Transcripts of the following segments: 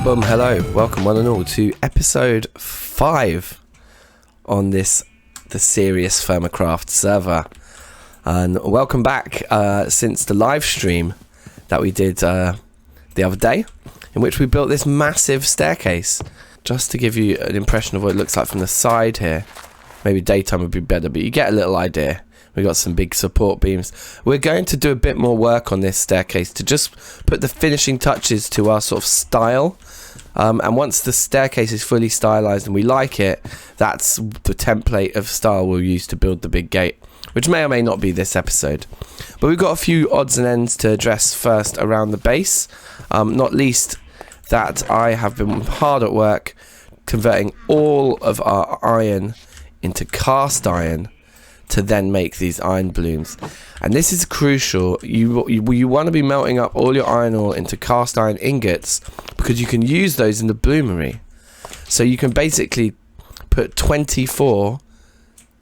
Boom, hello, welcome one and all to episode 5 on the SeriousFirmaCraft server. And welcome back since the live stream that we did the other day, in which we built this massive staircase. Just to give you an impression of what it looks like from the side here. Maybe daytime would be better, but you get a little idea. We got some big support beams. We're going to do a bit more work on this staircase to just put the finishing touches to our sort of style. And once the staircase is fully stylized and we like it, that's the template of style we'll use to build the big gate, which may or may not be this episode. But we've got a few odds and ends to address first around the base, not least that I have been hard at work converting all of our iron into cast iron to then make these iron blooms. And this is crucial. You want to be melting up all your iron ore into cast iron ingots, because you can use those in the bloomery. So you can basically put 24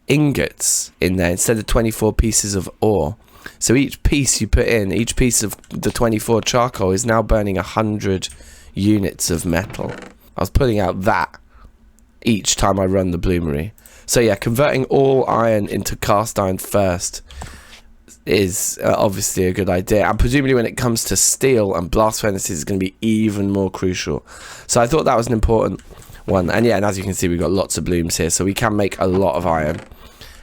ingots in there instead of 24 pieces of ore. So each piece you put in, each piece of the 24 charcoal is now burning 100 units of metal. I was putting out that each time I run the bloomery. So yeah, converting all iron into cast iron first is obviously a good idea, and presumably when it comes to steel and blast furnaces, it's going to be even more crucial. So I thought that was an important one. And yeah, and as you can see, we've got lots of blooms here, so we can make a lot of iron.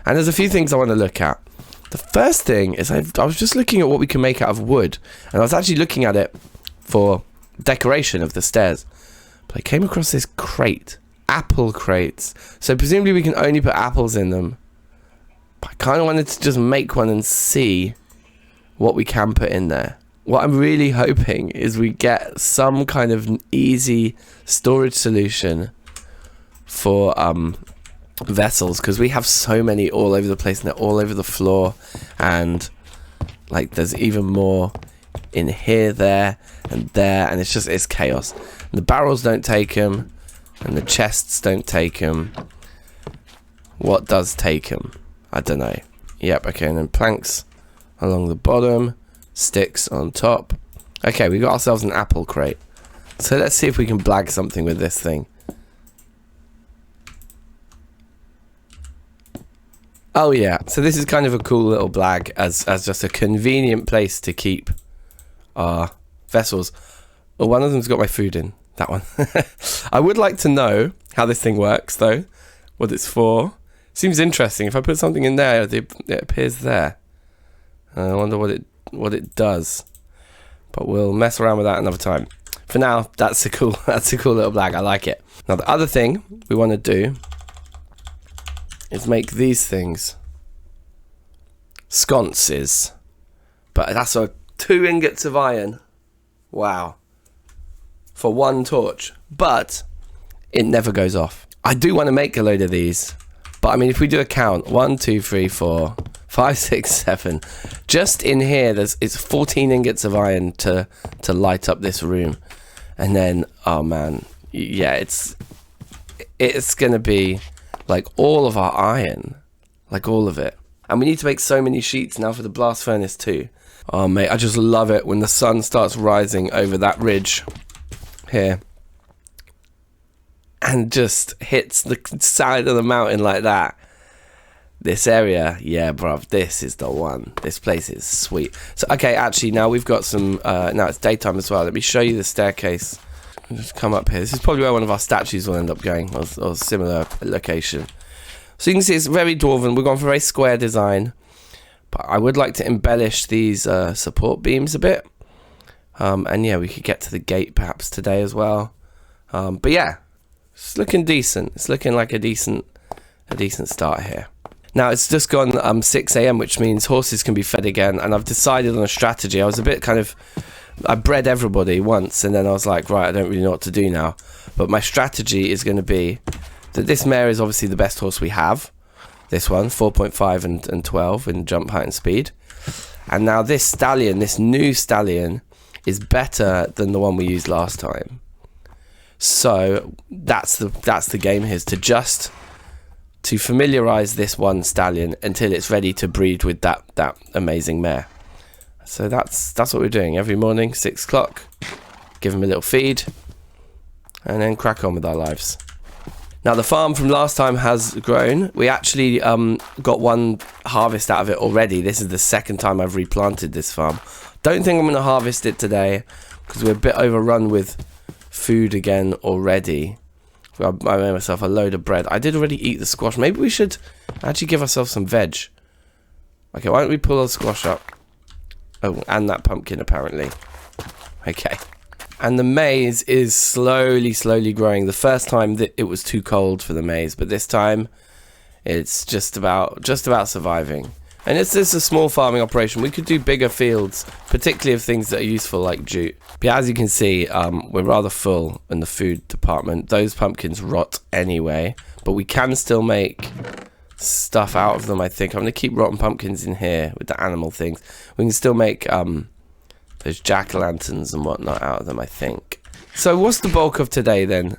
And there's a few things I want to look at. The first thing is I was just looking at what we can make out of wood, and I was actually looking at it for decoration of the stairs, but I came across this crate. Apple crates. So presumably we can only put apples in them. But I kind of wanted to just make one and see what we can put in there. What I'm really hoping is we get some kind of easy storage solution for vessels, because we have so many all over the place and they're all over the floor, and like there's even more in here, there, and it's chaos. And the barrels don't take them. And the chests don't take them. What does take them? I don't know. Yep, okay, and then planks along the bottom, sticks on top. Okay, we got ourselves an apple crate. So let's see if we can blag something with this thing. Oh yeah, so this is kind of a cool little blag as just a convenient place to keep our vessels. Oh, one of them's got my food in. That one. I would like to know how this thing works, though. What it's for. Seems interesting. If I put something in there, it appears there. I wonder what it does. But we'll mess around with that another time. For now, that's a cool little blag. I like it. Now the other thing we want to do is make these things. Sconces. But that's 2 ingots of iron. Wow. For 1 torch, but it never goes off. I do want to make a load of these, but I mean, if we do a count, 1, 2, 3, 4, 5, 6, 7, just in here, it's 14 ingots of iron to light up this room, and then oh man, yeah, it's gonna be like all of our iron, like all of it, and we need to make so many sheets now for the blast furnace too. Oh mate, I just love it when the sun starts rising over that ridge here and just hits the side of the mountain like that. This area, yeah bruv, this is the one. This place is sweet. So okay, actually now we've got some now it's daytime as well. Let me show you the staircase. Just come up here. This is probably where one of our statues will end up going, or similar location. So you can see it's very dwarven. We're going for a very square design, but I would like to embellish these support beams a bit. And yeah, we could get to the gate perhaps today as well. But yeah, it's looking decent. It's looking like a decent start here. Now it's just gone 6 AM, which means horses can be fed again. And I've decided on a strategy. I was a bit I bred everybody once, and then I was like, right, I don't really know what to do now. But my strategy is going to be that this mare is obviously the best horse we have. This one, 4.5 and 12 in jump height and speed. And now this stallion, this new stallion, is better than the one we used last time. So that's the game here, is to familiarize this one stallion until it's ready to breed with that amazing mare. So that's what we're doing every morning, 6 o'clock. Give him a little feed, and then crack on with our lives. Now the farm from last time has grown. We actually got one harvest out of it already. This is the second time I've replanted this farm. Don't think I'm going to harvest it today because we're a bit overrun with food again already. I made myself a load of bread. I did already eat the squash. Maybe we should actually give ourselves some veg. Okay, why don't we pull the squash up? Oh, and that pumpkin apparently. Okay. And the maize is slowly growing. The first time that it was too cold for the maize, but this time it's just about surviving. And it's just a small farming operation. We could do bigger fields, particularly of things that are useful like jute. But as you can see, we're rather full in the food department. Those pumpkins rot anyway, but we can still make stuff out of them, I think. I'm going to keep rotten pumpkins in here with the animal things. We can still make those jack-o'-lanterns and whatnot out of them, I think. So what's the bulk of today then?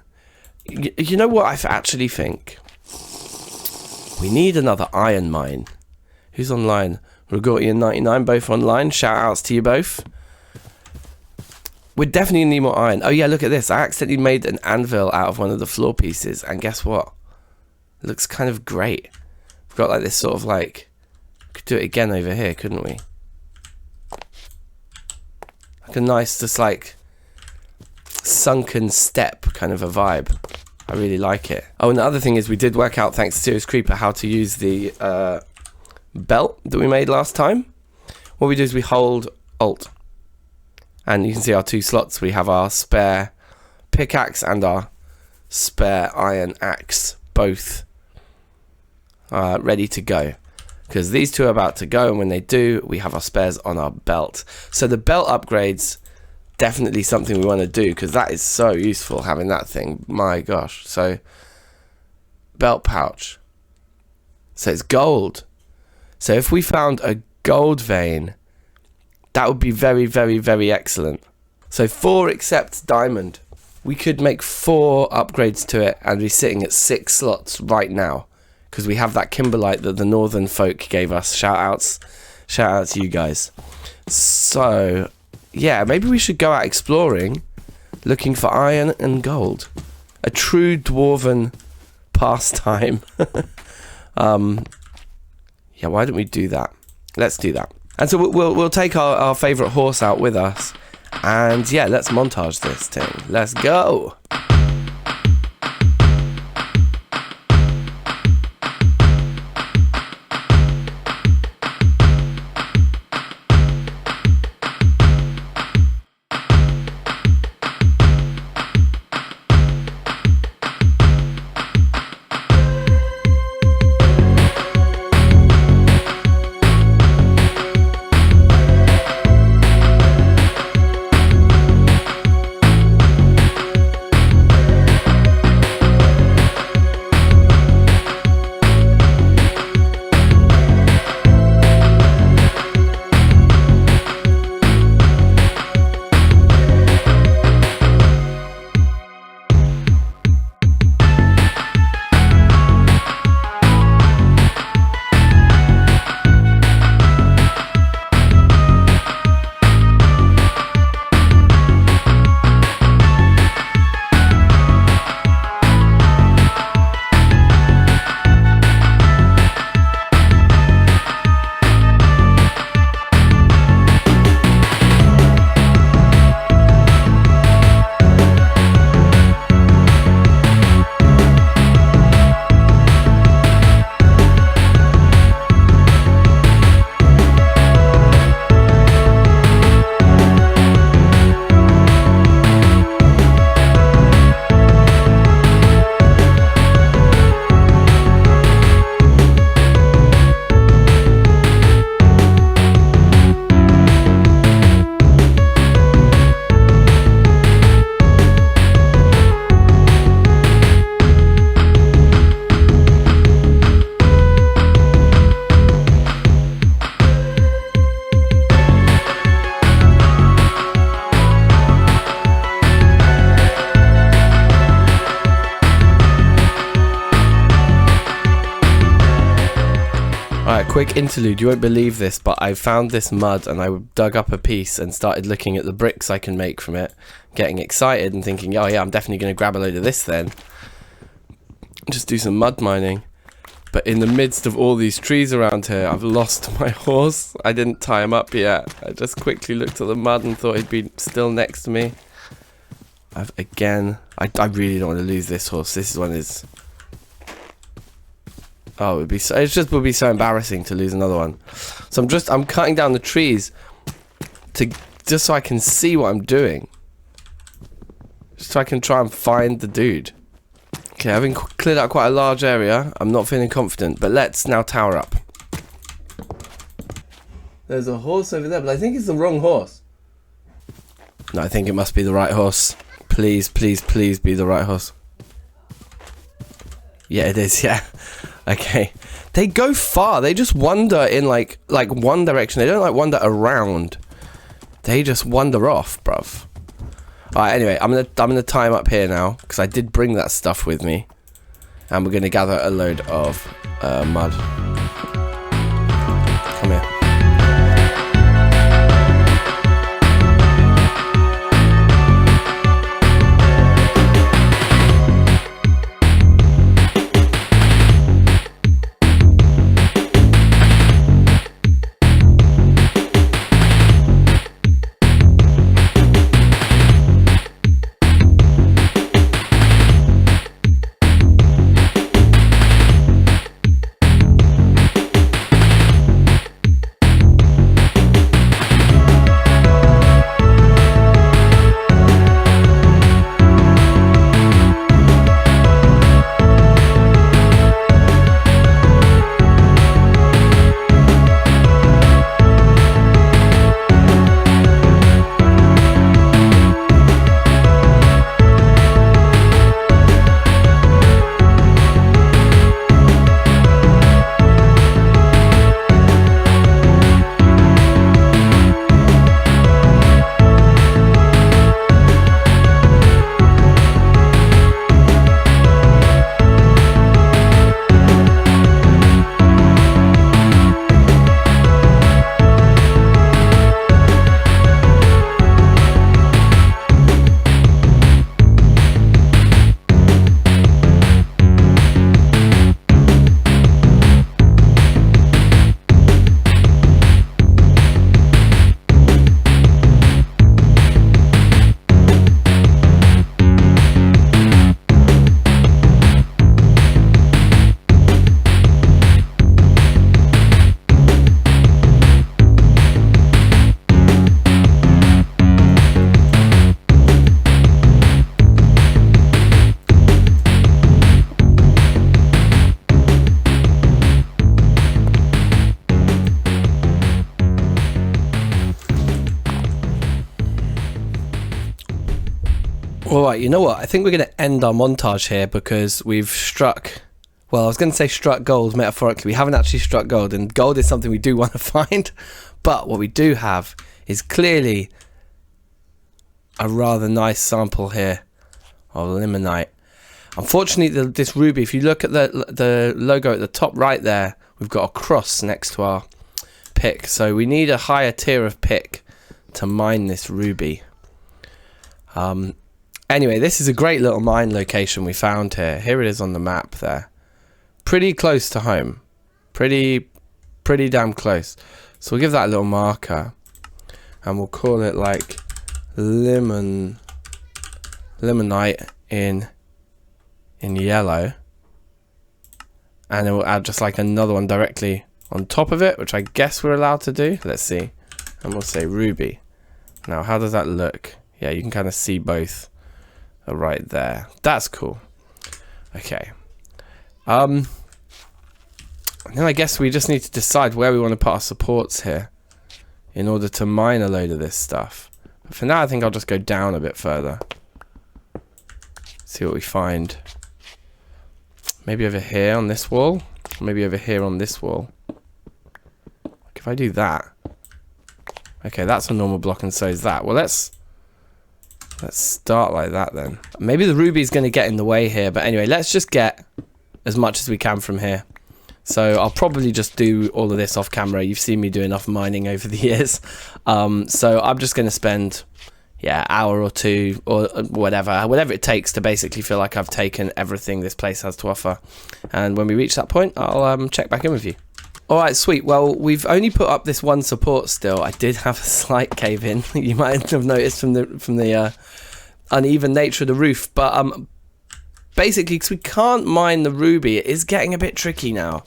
You know what I actually think? We need another iron mine. Who's online? Regorty and 99, both online. Shout outs to you both. We definitely need more iron. Oh yeah, look at this. I accidentally made an anvil out of one of the floor pieces, and guess what? It looks kind of great. We've got like this sort of like... Could do it again over here, couldn't we? Like a nice, just like sunken step kind of a vibe. I really like it. Oh, and the other thing is we did work out, thanks to Serious Creeper, how to use the belt that we made last time. What we do is we hold Alt, and you can see our two slots. We have our spare pickaxe and our spare iron axe, both ready to go. Because these two are about to go, and when they do, we have our spares on our belt. So the belt upgrade's definitely something we want to do, because that is so useful, having that thing. My gosh. So, belt pouch. So it's gold. So if we found a gold vein, that would be very excellent. So 4 except diamond. We could make 4 upgrades to it and be sitting at 6 slots right now. Because we have that kimberlite that the northern folk gave us. Shout outs to you guys. So, yeah, maybe we should go out exploring, looking for iron and gold. A true dwarven pastime. Yeah, why don't we do that? Let's do that. And so we'll take our favourite horse out with us. And yeah, let's montage this thing. Let's go. Alright, quick interlude. You won't believe this, but I found this mud and I dug up a piece and started looking at the bricks I can make from it, getting excited and thinking, oh yeah, I'm definitely going to grab a load of this then. Just do some mud mining. But in the midst of all these trees around here, I've lost my horse. I didn't tie him up yet. I just quickly looked at the mud and thought he'd be still next to me. I really don't want to lose this horse. This one is... Oh, it would be so embarrassing to lose another one. So I'm cutting down the trees just so I can see what I'm doing. Just so I can try and find the dude. Okay, having cleared out quite a large area, I'm not feeling confident, but let's now tower up. There's a horse over there, but I think it's the wrong horse. No, I think it must be the right horse. Please, please, please be the right horse. Yeah, it is, yeah. Okay. They go far. They just wander in like one direction. They don't like wander around. They just wander off, bruv. Alright, anyway, I'm gonna tie him up here now, because I did bring that stuff with me. And we're gonna gather a load of mud. Come here. Alright, you know what? I think we're going to end our montage here because we've struck... Well, I was going to say struck gold metaphorically. We haven't actually struck gold, and gold is something we do want to find. But what we do have is clearly a rather nice sample here of limonite. Unfortunately, this ruby, if you look at the logo at the top right there, we've got a cross next to our pick. So we need a higher tier of pick to mine this ruby. Anyway, this is a great little mine location we found here. Here it is on the map there. Pretty close to home. Pretty damn close. So we'll give that a little marker. And we'll call it like limonite in yellow. And then we'll add just like another one directly on top of it, which I guess we're allowed to do. Let's see. And we'll say ruby. Now, how does that look? Yeah, you can kind of see both right there. That's cool. Okay. And then I guess we just need to decide where we want to put our supports here in order to mine a load of this stuff. But for now, I think I'll just go down a bit further. See what we find. Maybe over here on this wall. Maybe over here on this wall. Like if I do that. Okay, that's a normal block and so is that. Well, let's start like that then. Maybe the ruby's going to get in the way here. But anyway, let's just get as much as we can from here. So I'll probably just do all of this off camera. You've seen me do enough mining over the years. So I'm just going to spend, yeah, hour or two or whatever it takes to basically feel like I've taken everything this place has to offer. And when we reach that point, I'll check back in with you. All right, sweet. Well, we've only put up this one support still. I did have a slight cave in. You might have noticed from the uneven nature of the roof, but basically, because we can't mine the ruby, it is getting a bit tricky now.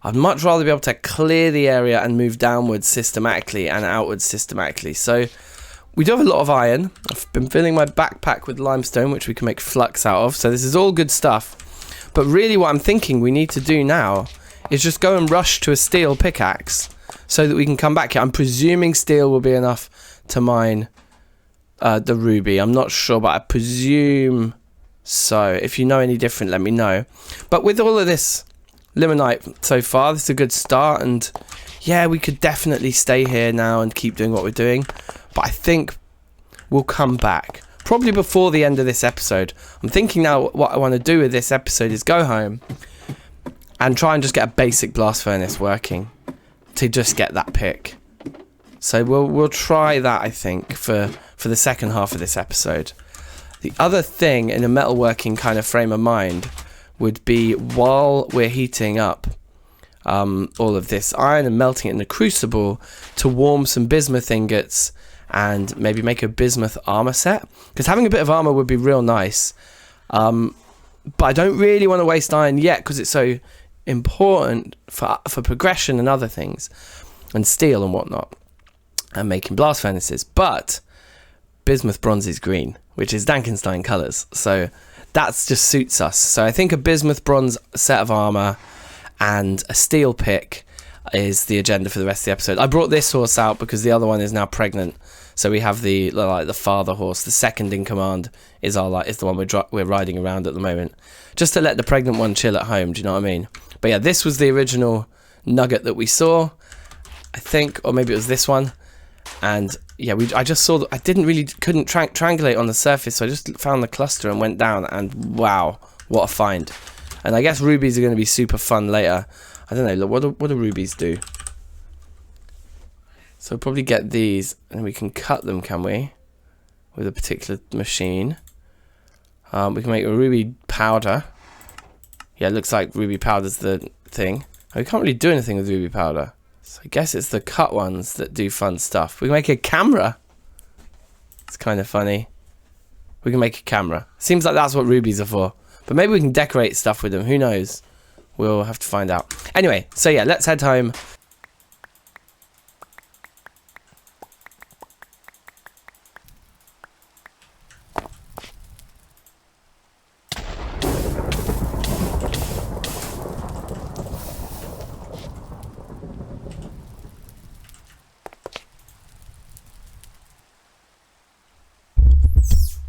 I'd much rather be able to clear the area and move downwards systematically and outwards systematically. So we do have a lot of iron. I've been filling my backpack with limestone, which we can make flux out of. So this is all good stuff. But really what I'm thinking we need to do now is just go and rush to a steel pickaxe so that we can come back here. I'm presuming steel will be enough to mine the ruby. I'm not sure, but I presume so. If you know any different, let me know. But with all of this limonite so far, this is a good start. And yeah, we could definitely stay here now and keep doing what we're doing. But I think we'll come back probably before the end of this episode. I'm thinking now what I want to do with this episode is go home and try and just get a basic blast furnace working to just get that pick. So we'll try that, I think, for the second half of this episode. The other thing in a metalworking kind of frame of mind would be, while we're heating up all of this iron and melting it in the crucible, to warm some bismuth ingots and maybe make a bismuth armor set, because having a bit of armor would be real nice. But I don't really want to waste iron yet because it's so important for progression and other things, and steel and whatnot, and making blast furnaces. But bismuth bronze is green, which is DankNStein colors, so that just suits us. So I think a bismuth bronze set of armor and a steel pick is the agenda for the rest of the episode. I brought this horse out because the other one is now pregnant, so we have the father horse. The second in command is the one we're riding around at the moment, just to let the pregnant one chill at home. Do you know what I mean? But yeah, this was the original nugget that we saw, I think, or maybe it was this one. And yeah, I just saw that I couldn't triangulate on the surface, so I just found the cluster and went down, and wow, what a find. And I guess rubies are going to be super fun later. I don't know, look, what do rubies do? So we'll probably get these, and we can cut them, can we? With a particular machine. We can make a ruby powder. Yeah, it looks like ruby powder's the thing. We can't really do anything with ruby powder. So I guess it's the cut ones that do fun stuff. We can make a camera. It's kind of funny. We can make a camera. Seems like that's what rubies are for. But maybe we can decorate stuff with them. Who knows? We'll have to find out. Anyway, so yeah, let's head home.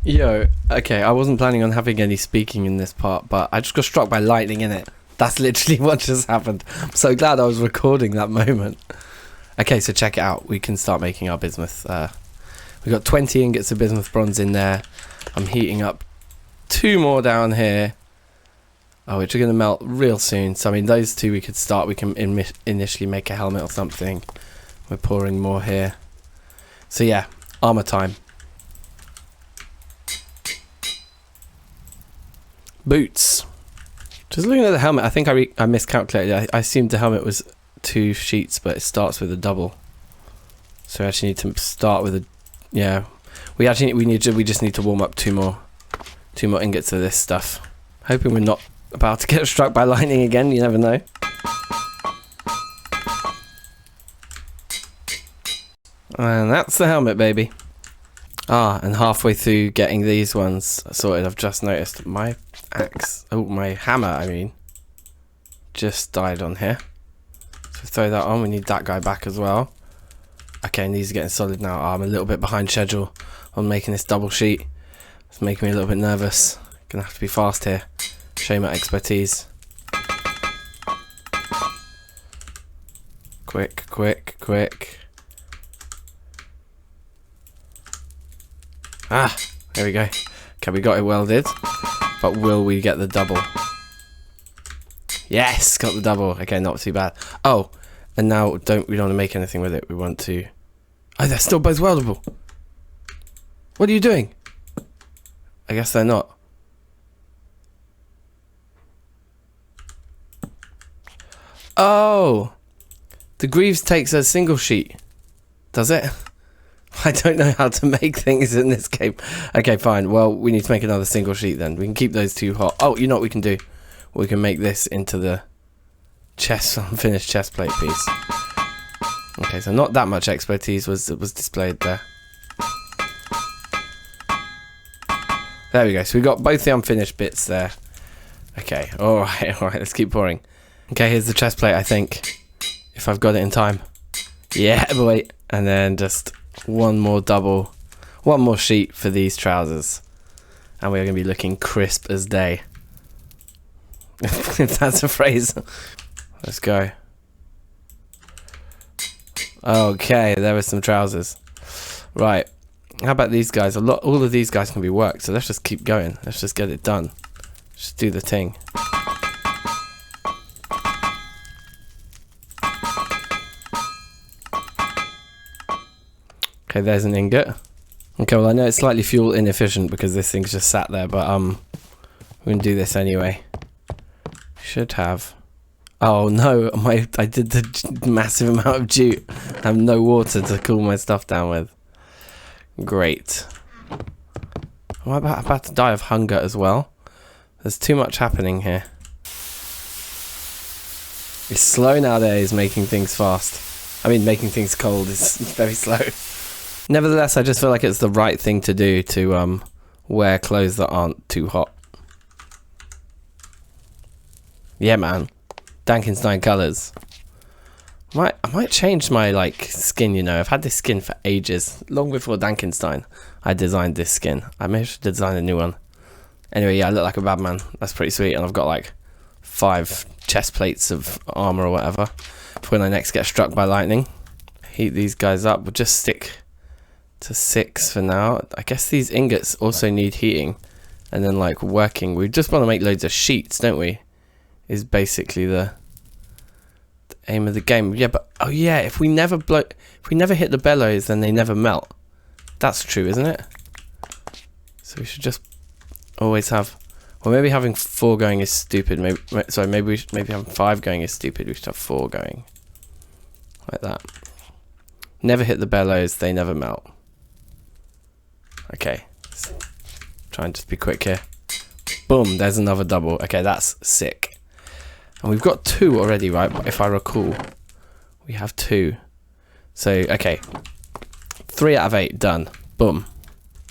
Yo, okay, I wasn't planning on having any speaking in this part, but I just got struck by lightning in it. That's literally what just happened. I'm so glad I was recording that moment. Okay, so check it out. We can start making our bismuth. We've got 20 ingots of bismuth bronze in there. I'm heating up 2 more down here. Oh, which are going to melt real soon. So, I mean, those 2 we could start. We can initially make a helmet or something. We're pouring more here. So, yeah, armor time. Boots. Just looking at the helmet, I think I miscalculated. I assumed the helmet was 2 sheets, but it starts with a double. So we actually need to start with a, yeah. We just need to warm up 2 more ingots of this stuff. Hoping we're not about to get struck by lightning again. You never know. And that's the helmet, baby. And halfway through getting these ones sorted, I've just noticed my hammer, I mean, just died on here. So throw that on. We need that guy back as well. Okay, and these are getting solid now. I'm a little bit behind schedule on making this double sheet. It's making me a little bit nervous. Gonna have to be fast here. Show my expertise. Quick, quick, quick. Ah, there we go. Okay, we got it welded. But will we get the double? Yes, got the double. Okay, not too bad. Oh, and now we don't want to make anything with it. We want to... Oh, they're still both weldable. What are you doing? I guess they're not. Oh, the Greaves takes a single sheet. Does it? I don't know how to make things in this game. Okay, fine. Well, we need to make another single sheet then. We can keep those two hot. Oh, you know what we can do? We can make this into the unfinished chest plate piece. Okay, so not that much expertise was displayed there. There we go. So we got both the unfinished bits there. Okay. All right. Let's keep pouring. Okay, here's the chest plate, I think. If I've got it in time. Yeah, boy. And then just one more sheet for these trousers. And we're going to be looking crisp as day. If that's a phrase. Let's go. Okay, there are some trousers. Right. How about these guys? All of these guys can be worked, so let's just keep going. Let's just get it done. Just do the thing. Okay, there's an ingot. Okay, well I know it's slightly fuel inefficient because this thing's just sat there, but we're gonna do this anyway. Should have. Oh no, I did the massive amount of jute. I have no water to cool my stuff down with. Great. I'm about to die of hunger as well. There's too much happening here. It's slow nowadays, making things fast. I mean, making things cold is very slow. Nevertheless, I just feel like it's the right thing to do to wear clothes that aren't too hot. Yeah, man. DankNStein colours. I might change my skin, you know. I've had this skin for ages. Long before DankNStein, I designed this skin. I may have to design a new one. Anyway, yeah, I look like a bad man. That's pretty sweet. And I've got 5 chest plates of armour or whatever for when I next get struck by lightning. Heat these guys up. We'll just stick to 6 for now. I guess these ingots also need heating. And then working. We just want to make loads of sheets, don't we? Is basically the aim of the game. Yeah, but oh yeah, if we never hit the bellows, then they never melt. That's true, isn't it? So we should just always have. Well, maybe having 4 going is stupid. Maybe having 5 going is stupid. We should have 4 going, like that. Never hit the bellows, they never melt. Okay, let's try and just be quick here. Boom, there's another double. Okay, that's sick. And we've got 2 already, right? If I recall, we have 2. So, okay, 3 out of 8 done. Boom.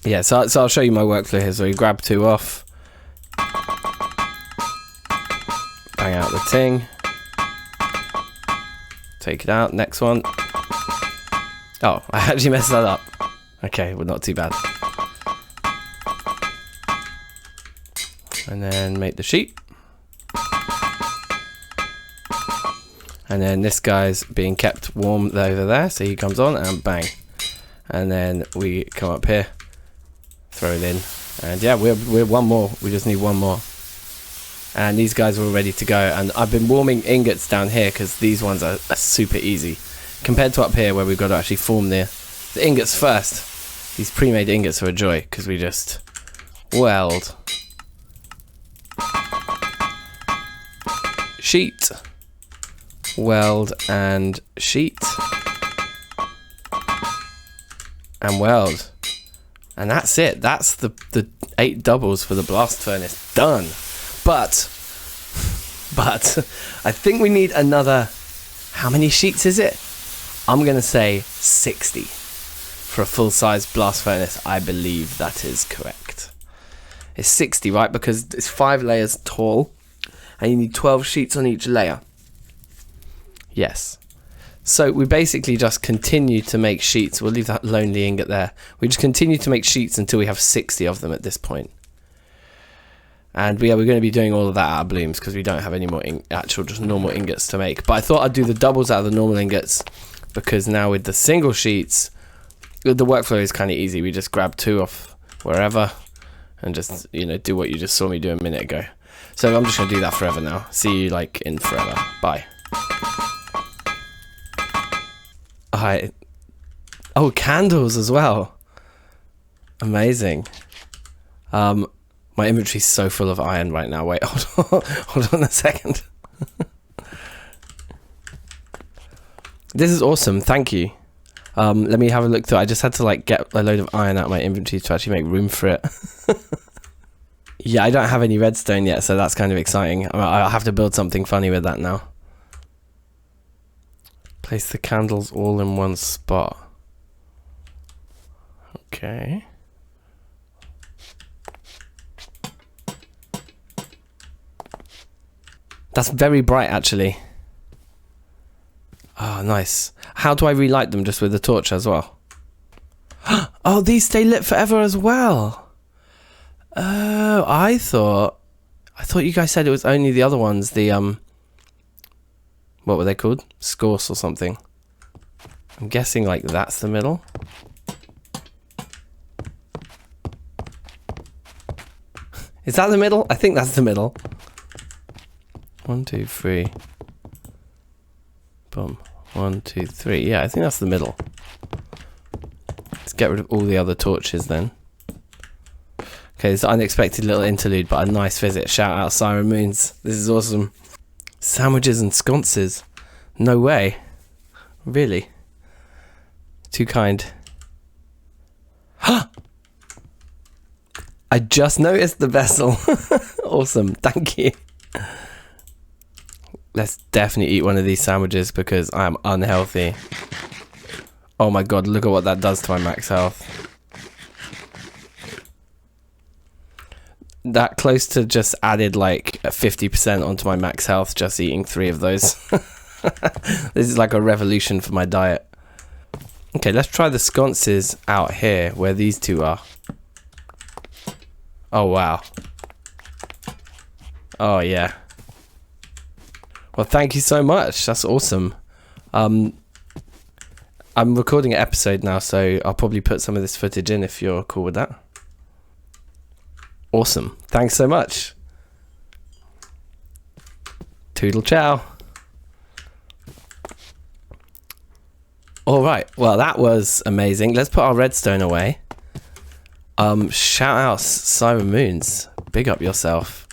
Yeah, so I'll show you my workflow here. So we grab 2 off, bang out the ting, take it out. Next one. Oh, I actually messed that up. Okay, well, not too bad. And then make the sheet. And then this guy's being kept warm over there, so he comes on and bang. And then we come up here, throw it in, and yeah, we're one more. We just need 1 more. And these guys are all ready to go. And I've been warming ingots down here because these ones are super easy compared to up here where we've got to actually form the ingots first. These pre-made ingots are a joy because we just weld, sheet, weld and sheet, and weld, and that's it. That's the 8 doubles for the blast furnace done. But I think we need another. How many sheets is it? I'm gonna say 60 for a full-size blast furnace. I believe that is correct. It's 60, right? Because it's 5 layers tall, and you need 12 sheets on each layer. Yes. So we basically just continue to make sheets. We'll leave that lonely ingot there. We just continue to make sheets until we have 60 of them at this point. And yeah, we're going to be doing all of that out of blooms because we don't have any more actual just normal ingots to make. But I thought I'd do the doubles out of the normal ingots because now with the single sheets, the workflow is kind of easy. We just grab 2 off wherever and just, you know, do what you just saw me do a minute ago. So I'm just going to do that forever now. See you like in forever. Bye. Alright. Oh, candles as well. Amazing. My inventory's so full of iron right now. Wait, hold on, hold on a second. This is awesome. Thank you. Let me have a look through. I just had to like get a load of iron out of my inventory to actually make room for it. Yeah, I don't have any redstone yet, so that's kind of exciting. I'll have to build something funny with that now. Place the candles all in one spot. Okay. That's very bright, actually. Oh, nice. How do I relight them? Just with the torch as well? Oh, these stay lit forever as well. Oh, I thought you guys said it was only the other ones. The what were they called? Sconces or something. I'm guessing like that's the middle. Is that the middle? I think that's the middle. 1, 2, 3. Boom. 1, 2, 3. Yeah, I think that's the middle. Let's get rid of all the other torches then. Okay, this unexpected little interlude, but a nice visit. Shout out SirenMoons. This is awesome. Sandwiches and sconces. No way. Really? Too kind. I just noticed the vessel. Awesome. Thank you. Let's definitely eat one of these sandwiches because I am unhealthy. Oh my god, look at what that does to my max health. That close to just added like 50% onto my max health just eating 3 of those. This is like a revolution for my diet. Okay, let's try the sconces out here where these two are. Oh wow. Oh yeah. Well, thank you so much. That's awesome. I'm recording an episode now, so I'll probably put some of this footage in if you're cool with that. Awesome. Thanks so much. Toodle chow. All right. Well, that was amazing. Let's put our redstone away. Shout out SirenMoons. Big up yourself.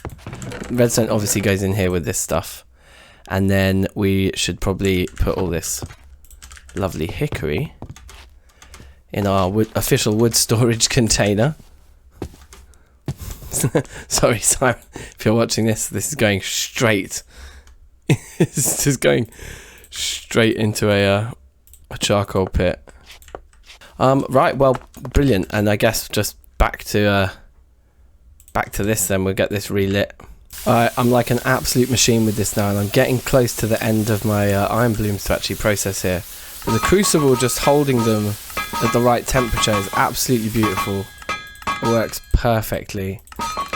Redstone obviously goes in here with this stuff. And then we should probably put all this lovely hickory in our official wood storage container. Sorry, Siren, if you're watching this, this is going straight. It's just going straight into a charcoal pit. Right, well, brilliant. And I guess just back to this then. We'll get this relit. I'm like an absolute machine with this now, and I'm getting close to the end of my iron blooms to actually process here. But the crucible, just holding them at the right temperature, is absolutely beautiful. It works perfectly,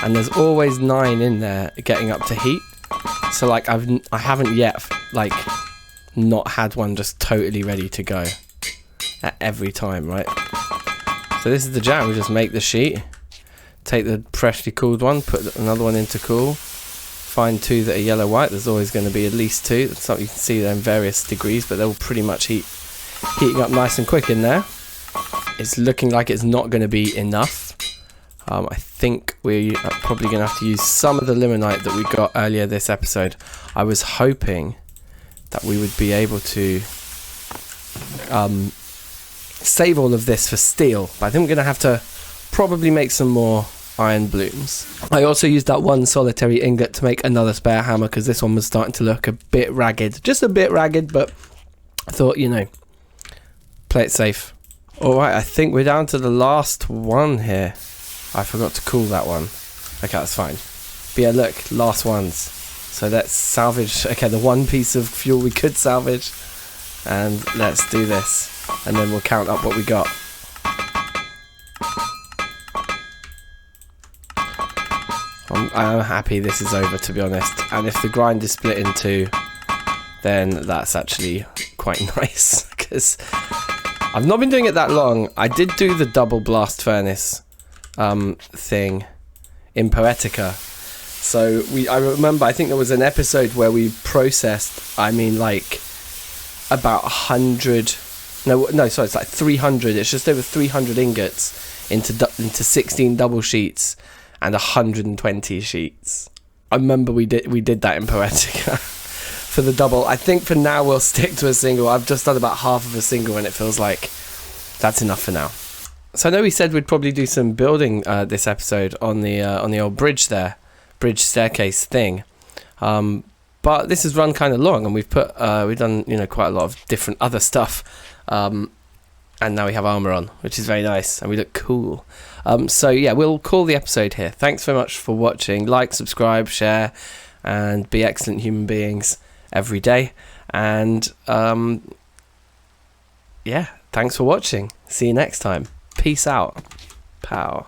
and there's always 9 in there getting up to heat. So like I haven't yet like not had one just totally ready to go at every time, right? So this is the jam. We just make the sheet, take the freshly cooled one, put another one into cool. Find 2 that are yellow white. There's always going to be at least 2. That's something you can see there in various degrees, but they'll pretty much heating up nice and quick in there. It's looking like it's not going to be enough. I think we are probably going to have to use some of the limonite that we got earlier this episode. I was hoping that we would be able to save all of this for steel, but I think we're going to have to probably make some more iron blooms. I also used that one solitary ingot to make another spare hammer because this one was starting to look a bit ragged. Just a bit ragged, but I thought, you know, play it safe. Alright, I think we're down to the last one here. I forgot to cool that one. Okay, that's fine. But yeah, look, last ones. So let's salvage, okay, the one piece of fuel we could salvage. And let's do this. And then we'll count up what we got. I'm happy this is over, to be honest. And if the grind is split in 2, then that's actually quite nice. Because I've not been doing it that long. I did do the double blast furnace thing in Poetica. So I remember, I think there was an episode where we processed, like about 100. No, sorry, it's like 300. It's just over 300 ingots into 16 double sheets and 120 sheets. I remember we did that in Poetica for the double. I think for now we'll stick to a single. I've just done about half of a single, and it feels like that's enough for now. So I know we said we'd probably do some building this episode on the old bridge staircase thing, but this has run kind of long, and we've done quite a lot of different other stuff, and now we have armor on, which is very nice, and we look cool. So yeah, we'll call the episode here. Thanks very much for watching. Like, subscribe, share, and be excellent human beings every day. And yeah, thanks for watching. See you next time. Peace out. Pow.